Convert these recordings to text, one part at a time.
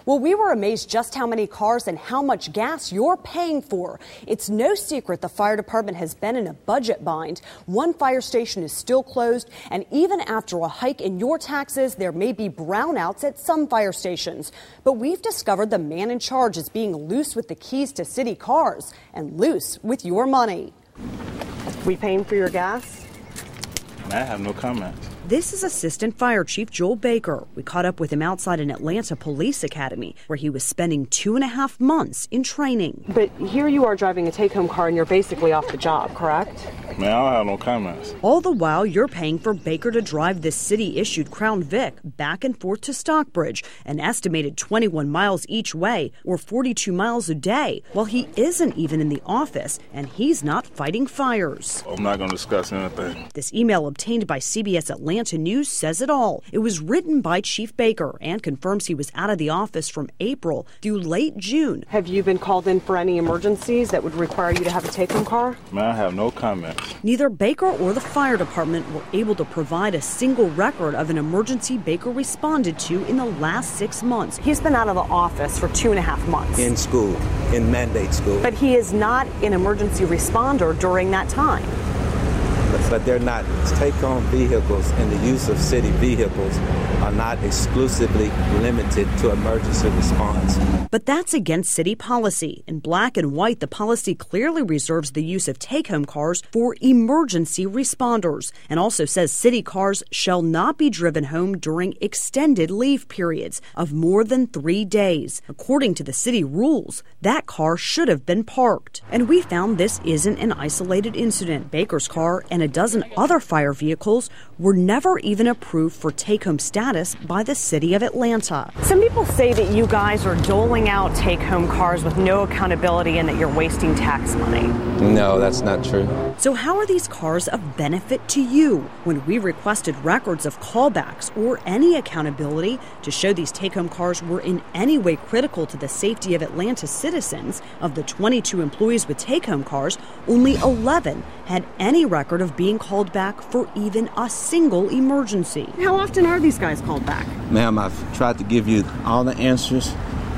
Well, we were amazed just how many cars and how much gas you're paying for. It's no secret the fire department has been in a budget bind. One fire station is still closed, and even after a hike in your taxes, there may be brownouts at some fire stations. But we've discovered the man in charge is being loose with the keys to city cars and loose with your money. We paying for your gas? I have no comment. This is Assistant Fire Chief Joel Baker. We caught up with him outside an Atlanta police academy where he was spending 2.5 months in training. But here you are driving a take-home car and you're basically off the job, correct? Man, I don't have no comments. All the while, you're paying for Baker to drive this city-issued Crown Vic back and forth to Stockbridge, an estimated 21 miles each way, or 42 miles a day, while he isn't even in the office and he's not fighting fires. I'm not going to discuss anything. This email obtained by CBS Atlanta News says it all. It was written by Chief Baker and confirms he was out of the office from April through late June. Have you been called in for any emergencies that would require you to have a take-home car? Man, I have no comment. Neither Baker or the fire department were able to provide a single record of an emergency Baker responded to in the last 6 months. He's been out of the office for 2.5 months. In school, in mandate school. But he is not an emergency responder during that time. But they're not take-home vehicles, and the use of city vehicles are not exclusively limited to emergency response. But that's against city policy. In black and white, the policy clearly reserves the use of take-home cars for emergency responders and also says city cars shall not be driven home during extended leave periods of more than 3 days. According to the city rules, that car should have been parked. And we found this isn't an isolated incident. Baker's car and a dozen other fire vehicles were never even approved for take-home status by the city of Atlanta. Some people say that you guys are doling out take-home cars with no accountability and that you're wasting tax money. No, that's not true. So how are these cars of benefit to you? When we requested records of callbacks or any accountability to show these take-home cars were in any way critical to the safety of Atlanta citizens, of the 22 employees with take-home cars, only 11 had any record of being called back for even a single emergency. How often are these guys called back? Ma'am, I've tried to give you all the answers.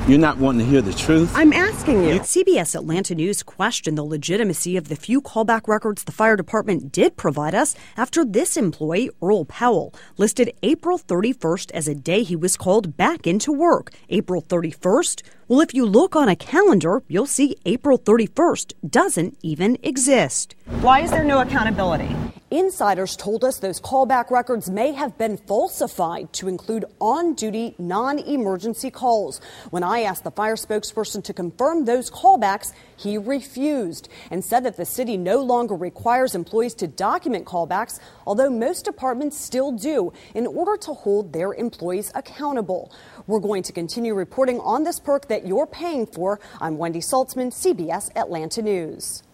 You're not wanting to hear the truth? I'm asking you. CBS Atlanta News questioned the legitimacy of the few callback records the fire department did provide us after this employee, Earl Powell, listed April 31st as a day he was called back into work. April 31st? Well, if you look on a calendar, you'll see April 31st doesn't even exist. Why is there no accountability? Insiders told us those callback records may have been falsified to include on-duty, non-emergency calls. When I asked the fire spokesperson to confirm those callbacks, he refused and said that the city no longer requires employees to document callbacks, although most departments still do, in order to hold their employees accountable. We're going to continue reporting on this perk that you're paying for. I'm Wendy Saltzman, CBS Atlanta News.